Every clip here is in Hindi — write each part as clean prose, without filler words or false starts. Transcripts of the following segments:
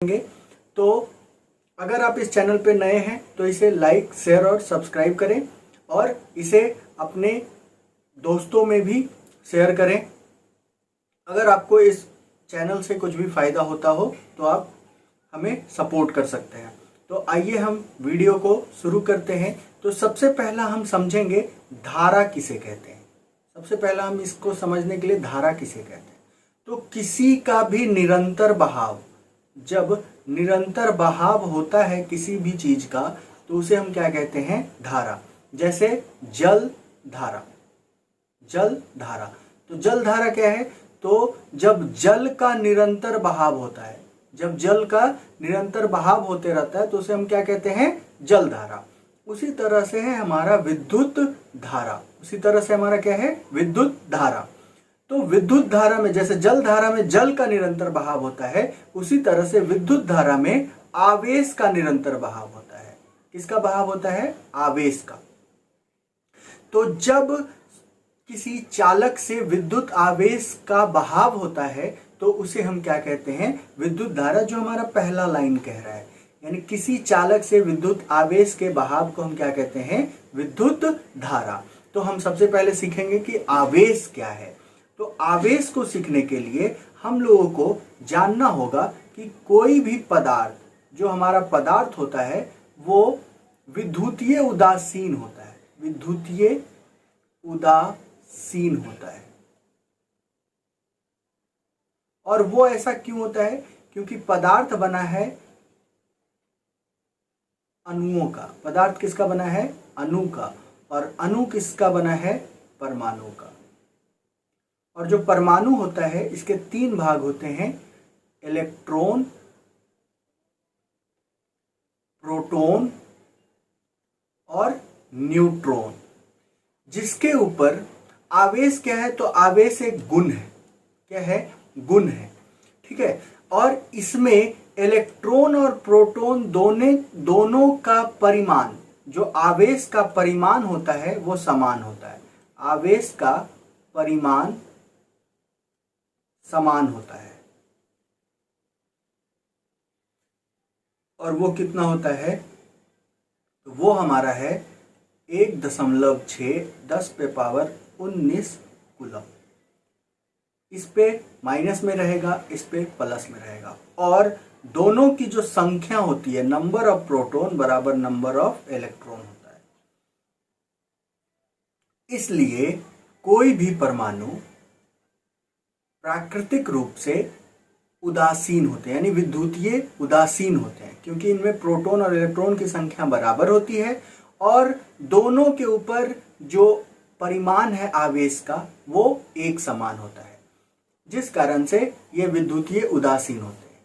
करेंगे। तो अगर आप इस चैनल पे नए हैं तो इसे लाइक, शेयर और सब्सक्राइब करें और इसे अपने दोस्तों में भी शेयर करें। अगर आपको इस चैनल से कुछ भी फायदा होता हो तो आप हमें सपोर्ट कर सकते हैं। तो आइए हम वीडियो को शुरू करते हैं। तो सबसे पहला हम समझेंगे धारा किसे कहते हैं। सबसे पहला हम इसको समझने के लिए धारा किसे कहते हैं। तो किसी का भी निरंतर बहाव, जब निरंतर बहाव होता है किसी भी चीज का तो उसे हम क्या कहते हैं, धारा। जैसे जल धारा, जल धारा। तो जल धारा क्या है, तो जब जल का निरंतर बहाव होता है, जब जल का निरंतर बहाव होते रहता है तो उसे हम क्या कहते हैं, जल धारा। उसी तरह से है हमारा विद्युत धारा, उसी तरह से हमारा क्या है, विद्युत धारा। तो विद्युत धारा में जैसे जल धारा में जल का निरंतर बहाव होता है, उसी तरह से विद्युत धारा में आवेश का निरंतर बहाव होता है। किसका बहाव होता है, आवेश का। तो जब किसी चालक से विद्युत आवेश का बहाव होता है तो उसे हम क्या कहते हैं, विद्युत धारा। जो हमारा पहला लाइन कह रहा है, यानी किसी चालक से विद्युत आवेश के बहाव को हम क्या कहते हैं, विद्युत धारा। तो हम सबसे पहले सीखेंगे कि आवेश क्या है। तो आवेश को सीखने के लिए हम लोगों को जानना होगा कि कोई भी पदार्थ, जो हमारा पदार्थ होता है वो विद्युतीय उदासीन होता है, विद्युतीय उदासीन होता है। और वो ऐसा क्यों होता है, क्योंकि पदार्थ बना है अणुओं का। पदार्थ किसका बना है, अणु का। और अणु किसका बना है, परमाणु का। और जो परमाणु होता है इसके तीन भाग होते हैं, इलेक्ट्रॉन, प्रोटॉन और न्यूट्रॉन। जिसके ऊपर आवेश क्या है, तो आवेश एक गुण है। क्या है, गुण है, ठीक है। और इसमें इलेक्ट्रॉन और प्रोटॉन दोनों का परिमाण, जो आवेश का परिमाण होता है वो समान होता है। आवेश का परिमाण समान होता है। और वो कितना होता है, तो वो हमारा है 1.6 10⁻19 कूलम। इस पे माइनस में रहेगा, इस पे प्लस में रहेगा। और दोनों की जो संख्या होती है, नंबर ऑफ प्रोटॉन बराबर नंबर ऑफ इलेक्ट्रॉन होता है। इसलिए कोई भी परमाणु प्राकृतिक रूप से उदासीन होते हैं, यानी विद्युतीय उदासीन होते हैं, क्योंकि इनमें प्रोटॉन और इलेक्ट्रॉन की संख्या बराबर होती है और दोनों के ऊपर जो परिमाण है आवेश का वो एक समान होता है, जिस कारण से ये विद्युतीय उदासीन होते हैं।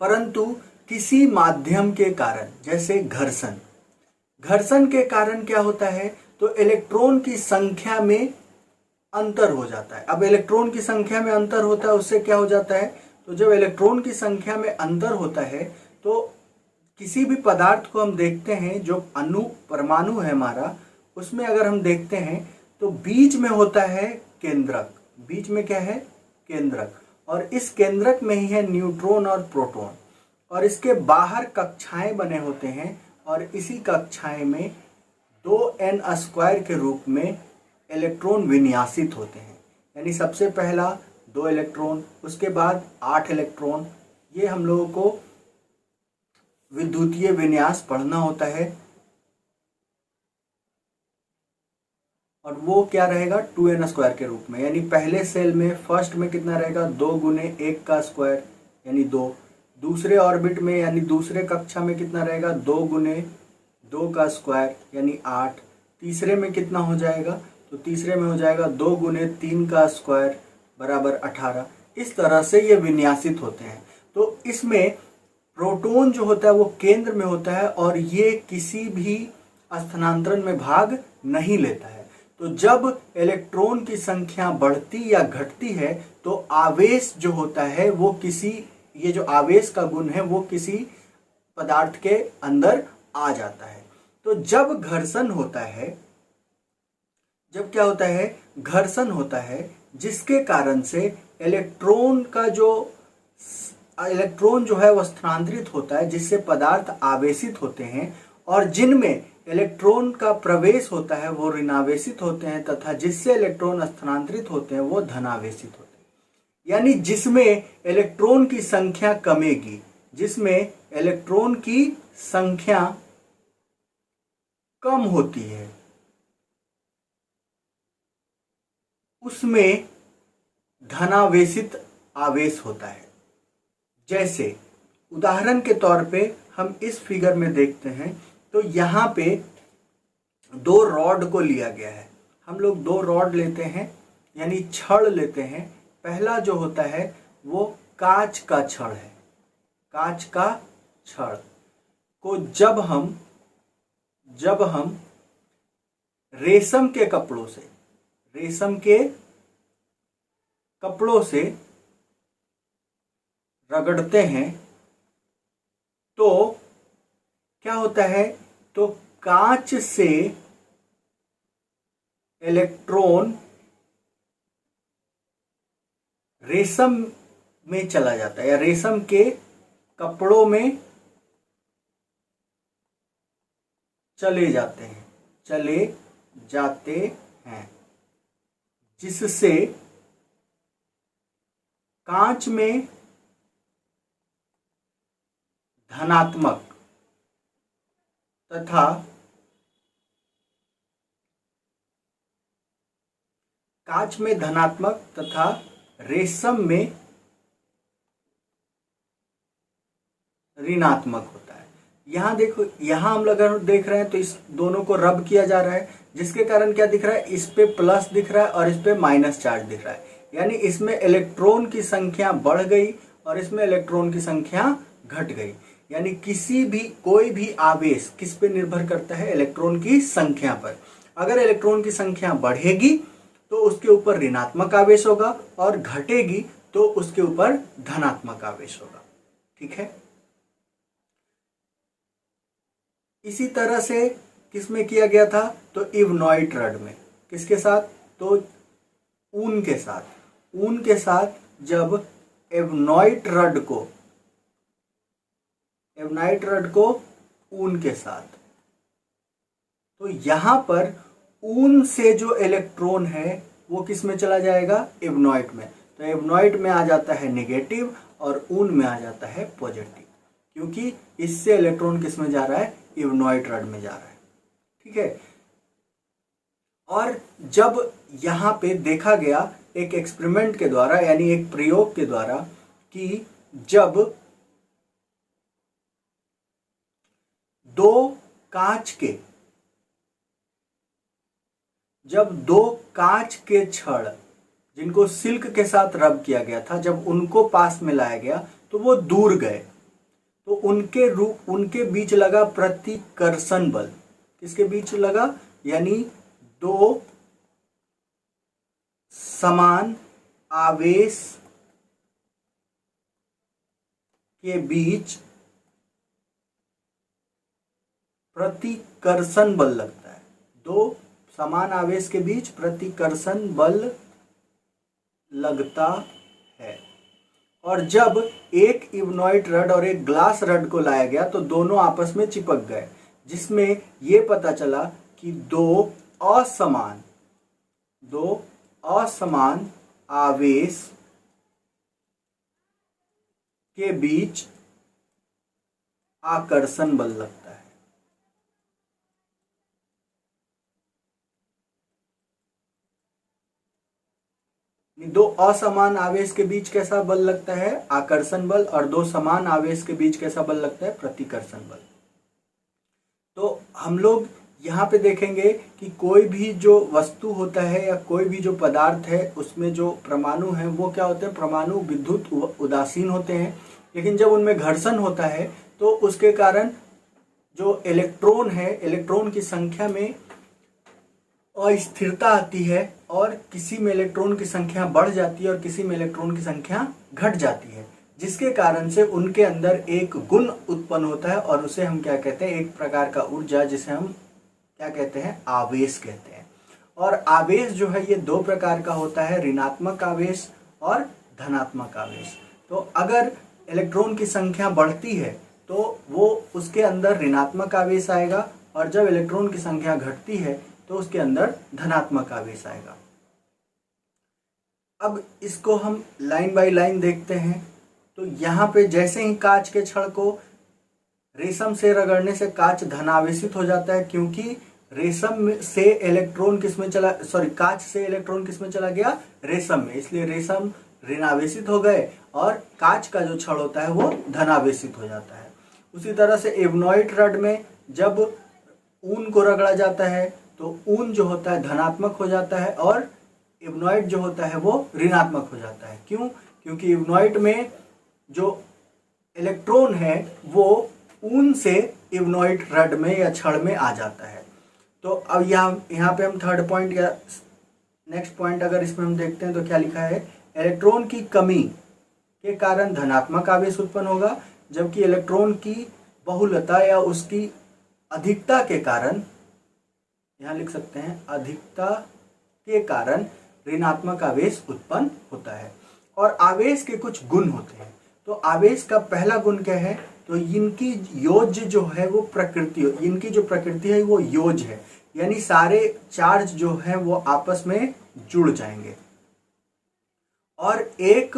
परंतु किसी माध्यम के कारण, जैसे घर्षण, घर्षण के कारण क्या होता है, तो इलेक्ट्रॉन की संख्या में अंतर हो जाता है। अब इलेक्ट्रॉन की संख्या में अंतर होता है, उससे क्या हो जाता है, तो जब इलेक्ट्रॉन की संख्या में अंतर होता है तो किसी भी पदार्थ को हम देखते हैं, जो अणु परमाणु है हमारा, उसमें अगर हम देखते हैं तो बीच में होता है केंद्रक। बीच में क्या है, केंद्रक। और इस केंद्रक में ही है न्यूट्रॉन और प्रोटॉन। और इसके बाहर कक्षाएं बने होते हैं और इसी कक्षाएं में 2n² के रूप में इलेक्ट्रॉन विन्यासित होते हैं। यानी सबसे पहला 2 इलेक्ट्रॉन, उसके बाद 8 इलेक्ट्रॉन। ये हम लोगों को विद्युतीय विन्यास पढ़ना होता है। और वो क्या रहेगा, 2n² के रूप में। यानी पहले सेल में, फर्स्ट में कितना रहेगा, 2 × 1 का स्क्वायर यानी 2। दूसरे ऑर्बिट में यानी दूसरे कक्षा में कितना रहेगा, 2 × 2 का स्क्वायर यानी 8। तीसरे में कितना हो जाएगा, तो तीसरे में हो जाएगा 2 × 3 का स्क्वायर बराबर 18। इस तरह से ये विन्यासित होते हैं। तो इसमें प्रोटॉन जो होता है वो केंद्र में होता है और ये किसी भी स्थानांतरण में भाग नहीं लेता है। तो जब इलेक्ट्रॉन की संख्या बढ़ती या घटती है तो आवेश जो होता है वो किसी, ये जो आवेश का गुण है वो किसी पदार्थ के अंदर आ जाता है। तो जब घर्षण होता है, जब क्या होता है, घर्षण होता है, जिसके कारण से इलेक्ट्रॉन का जो इलेक्ट्रॉन जो है वह स्थानांतरित होता है, जिससे पदार्थ आवेशित होते हैं, और जिनमें इलेक्ट्रॉन का प्रवेश होता है वो ऋणावेशित होते हैं, तथा जिससे इलेक्ट्रॉन स्थानांतरित होते हैं वो धनावेशित होते हैं। यानी जिसमें इलेक्ट्रॉन की संख्या कमेगी, जिसमें इलेक्ट्रॉन की संख्या कम होती है, उसमें धनावेशित आवेश होता है। जैसे उदाहरण के तौर पे हम इस फिगर में देखते हैं, तो यहाँ पे दो रॉड को लिया गया है। हम लोग दो रॉड लेते हैं, यानी छड़ लेते हैं। पहला जो होता है वो कांच का छड़ है। कांच का छड़ को जब हम रेशम के कपड़ों से रगड़ते हैं तो क्या होता है, तो कांच से इलेक्ट्रॉन रेशम में चला जाता है, या रेशम के कपड़ों में चले जाते हैं, जिससे कांच में धनात्मक तथा रेशम में ऋणात्मक होता है। यहाँ देखो, यहाँ हम लोग अगर देख रहे हैं तो इस दोनों को रब किया जा रहा है, जिसके कारण क्या दिख रहा है, इस पे प्लस दिख रहा है और इस पे माइनस चार्ज दिख रहा है। यानी इसमें इलेक्ट्रॉन की संख्या बढ़ गई और इसमें इलेक्ट्रॉन की संख्या घट गई। यानी कोई भी आवेश किस पे निर्भर करता है, इलेक्ट्रॉन की संख्या पर। अगर इलेक्ट्रॉन की संख्या बढ़ेगी तो उसके ऊपर ऋणात्मक आवेश होगा, और घटेगी तो उसके ऊपर धनात्मक आवेश होगा। ठीक है। इसी तरह से किसमें किया गया था, तो इवनॉइट रड में। किसके साथ, तो ऊन के साथ जब एवनॉइट रड को ऊन के साथ, तो यहां पर ऊन से जो इलेक्ट्रॉन है वो किस में चला जाएगा, एवनॉइट में। तो एवनॉइट में आ जाता है नेगेटिव और ऊन में आ जाता है पॉजिटिव, क्योंकि इससे इलेक्ट्रॉन किस में जा रहा है, इवनॉइट रड में जा रहा है। ठीक है। और जब यहाँ पे देखा गया एक एक्सपेरिमेंट के द्वारा, यानी एक प्रयोग के द्वारा, कि जब दो कांच के छड़ जिनको सिल्क के साथ रब किया गया था, जब उनको पास में लाया गया तो वो दूर गए, तो उनके बीच लगा प्रतिकर्षण बल। किसके बीच लगा, यानी दो समान आवेश के बीच प्रतिकर्षण बल लगता है। दो समान आवेश के बीच प्रतिकर्षण बल लगता है। और जब एक इवनॉइट रड और एक ग्लास रड को लाया गया तो दोनों आपस में चिपक गए, जिसमें यह पता चला कि दो असमान आवेश के बीच आकर्षण बल लगता है। दो असमान आवेश के बीच कैसा बल लगता है, आकर्षण बल, और दो समान आवेश के बीच कैसा बल लगता है, प्रतिकर्षण बल। तो हम लोग यहाँ पे देखेंगे कि कोई भी जो वस्तु होता है या कोई भी जो पदार्थ है, उसमें जो परमाणु हैं वो क्या होते हैं, परमाणु विद्युत उदासीन होते हैं। लेकिन जब उनमें घर्षण होता है तो उसके कारण जो इलेक्ट्रॉन है, इलेक्ट्रॉन की संख्या में अस्थिरता आती है, और किसी में इलेक्ट्रॉन की संख्या बढ़ जाती है और किसी में इलेक्ट्रॉन की संख्या घट जाती है, जिसके कारण से उनके अंदर एक गुण उत्पन्न होता है, और उसे हम क्या कहते हैं, एक प्रकार का ऊर्जा, जिसे हम क्या कहते हैं, आवेश कहते हैं। और आवेश जो है ये दो प्रकार का होता है, ऋणात्मक आवेश और धनात्मक आवेश। तो अगर इलेक्ट्रॉन की संख्या बढ़ती है तो वो उसके अंदर ऋणात्मक आवेश आएगा, और जब इलेक्ट्रॉन की संख्या घटती है तो उसके अंदर धनात्मक आवेश आएगा। अब इसको हम लाइन बाय लाइन देखते हैं। तो यहाँ पे जैसे ही कांच के छड़ को रेशम से रगड़ने से कांच धनावेशित हो जाता है, क्योंकि रेशम से इलेक्ट्रॉन किसमें चला, सॉरी कांच से इलेक्ट्रॉन किसमें चला गया, रेशम में, इसलिए रेशम ऋणावेशित हो गए और कांच का जो छड़ होता है वो धनावेशित हो जाता है। उसी तरह से एवनॉइड रड में जब ऊन को रगड़ा जाता है तो ऊन जो होता है धनात्मक हो जाता है और एवनॉइड जो होता है वो ऋणात्मक हो जाता है। क्यों? क्योंकि एवनॉइड में जो इलेक्ट्रॉन है वो ऊन से एवनॉइड रड में या छड़ में आ जाता है। तो अब यहाँ पे हम थर्ड पॉइंट या नेक्स्ट पॉइंट अगर इसमें हम देखते हैं तो क्या लिखा है, इलेक्ट्रॉन की कमी के कारण धनात्मक आवेश उत्पन्न होगा, जबकि इलेक्ट्रॉन की बहुलता या उसकी अधिकता के कारण, यहाँ लिख सकते हैं अधिकता के कारण ऋणात्मक आवेश उत्पन्न होता है। और आवेश के कुछ गुण होते हैं। तो आवेश का पहला गुण क्या है, तो इनकी योज्य जो है वो प्रकृति, इनकी जो प्रकृति है वो योज्य है, यानी सारे चार्ज जो है वो आपस में जुड़ जाएंगे और एक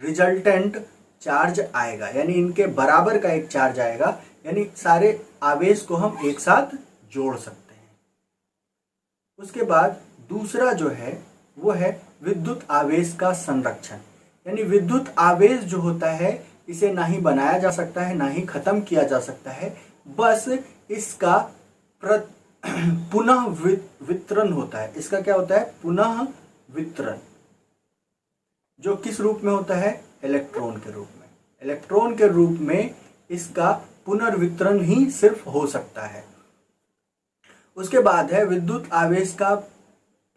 रिजल्टेंट चार्ज आएगा, यानी इनके बराबर का एक चार्ज आएगा, यानी सारे आवेश को हम एक साथ जोड़ सकते हैं। उसके बाद दूसरा जो है वो है विद्युत आवेश का संरक्षण, यानी विद्युत आवेश जो होता है इसे ना ही बनाया जा सकता है ना ही खत्म किया जा सकता है, बस इसका पुनः वितरण होता है। इसका क्या होता है, पुनः वितरण, जो किस रूप में होता है, इलेक्ट्रॉन के रूप में। इलेक्ट्रॉन के रूप में इसका पुनर्वितरण ही सिर्फ हो सकता है। उसके बाद है विद्युत आवेश का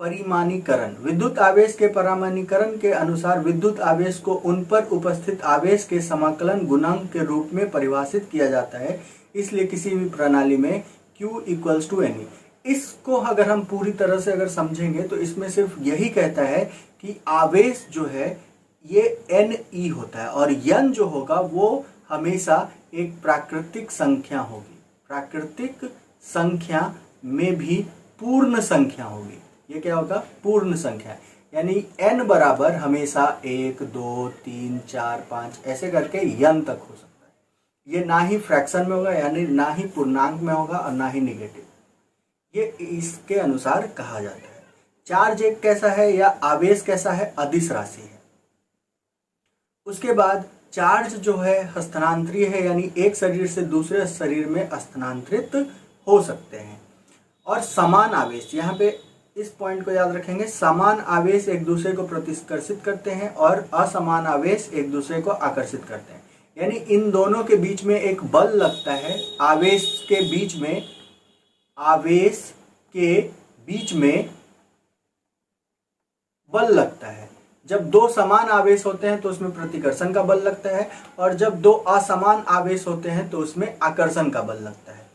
परिमाणीकरण। विद्युत आवेश के परिमाणीकरण के अनुसार विद्युत आवेश को उन पर उपस्थित आवेश के समाकलन गुणांक के रूप में परिभाषित किया जाता है। इसलिए किसी भी प्रणाली में Q = Ne। इसको अगर हम पूरी तरह से अगर समझेंगे तो इसमें सिर्फ यही कहता है कि आवेश जो है ये Ne होता है और N जो होगा वो हमेशा एक प्राकृतिक संख्या होगी। प्राकृतिक संख्या में भी पूर्ण संख्या होगी। ये क्या होगा, पूर्ण संख्या, यानी n बराबर हमेशा 1 2 3 4 5 ऐसे करके n तक हो सकता है। ये ना ही फ्रैक्शन में होगा, यानी ना ही पूर्णांक में होगा और ना ही निगेटिव, ये इसके अनुसार कहा जाता है। चार्ज एक कैसा है या आवेश कैसा है, अदिश राशि है। उसके बाद चार्ज जो है हस्तांतरीय है, यानी एक शरीर से दूसरे शरीर में हस्तांतरित हो सकते हैं। और समान आवेश, यहाँ पे इस पॉइंट को याद रखेंगे, समान आवेश एक दूसरे को प्रतिकर्षित करते हैं और असमान आवेश एक दूसरे को आकर्षित करते हैं, यानी इन दोनों के बीच में एक बल लगता है। आवेश के बीच में बल लगता है। जब दो समान आवेश होते हैं तो उसमें प्रतिकर्षण का बल लगता है, और जब दो असमान आवेश होते हैं तो उसमें आकर्षण का बल लगता है।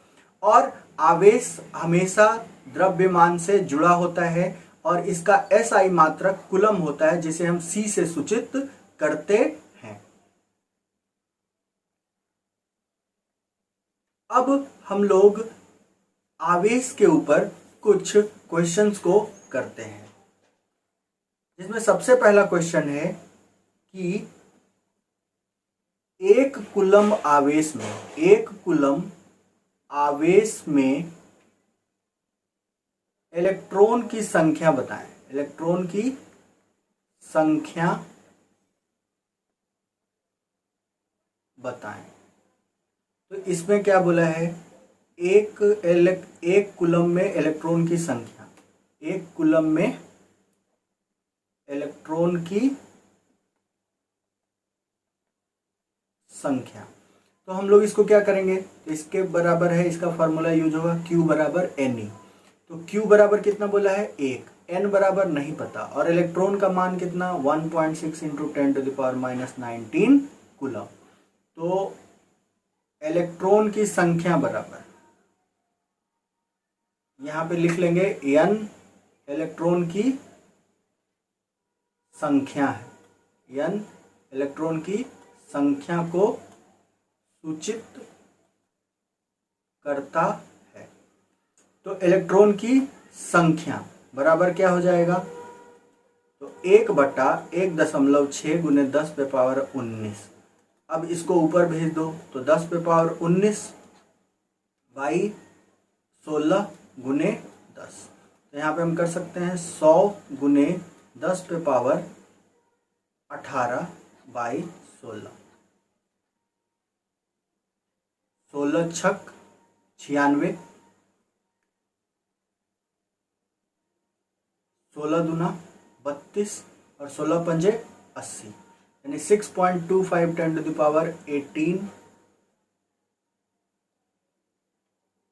और आवेश हमेशा द्रव्यमान से जुड़ा होता है और इसका SI मात्रक कूलम होता है, जिसे हम C से सूचित करते हैं। अब हम लोग आवेश के ऊपर कुछ क्वेश्चंस को करते हैं, जिसमें सबसे पहला क्वेश्चन है कि एक कूलम आवेश में इलेक्ट्रॉन की संख्या बताएं। इलेक्ट्रॉन की संख्या बताएं। तो इसमें क्या बोला है, एक कूलम में इलेक्ट्रॉन की संख्या, एक कूलम में इलेक्ट्रॉन की संख्या। तो हम लोग इसको क्या करेंगे, इसके बराबर है, इसका फॉर्मूला यूज होगा Q = Ne। तो Q बराबर कितना बोला है, 1, N बराबर नहीं पता, और इलेक्ट्रॉन का मान कितना, 1.6 × 10⁻19 कूलम। तो इलेक्ट्रॉन की संख्या बराबर, यहाँ पे लिख लेंगे N इलेक्ट्रॉन की संख्या है, N इलेक्ट्रॉन की संख्या को सूचित करता है। तो इलेक्ट्रॉन की संख्या बराबर क्या हो जाएगा, तो 1/1.6 गुने 10 पे पावर 19। अब इसको ऊपर भेज दो तो 10 पे पावर 19 बाई 16 गुने 10। तो यहाँ पे हम कर सकते हैं 100 गुने 10 पे पावर 18 बाई 16। 16 छक 96, 16 दूना 32 और 16 पंजे 80, यानी 6.25 10 to the power 18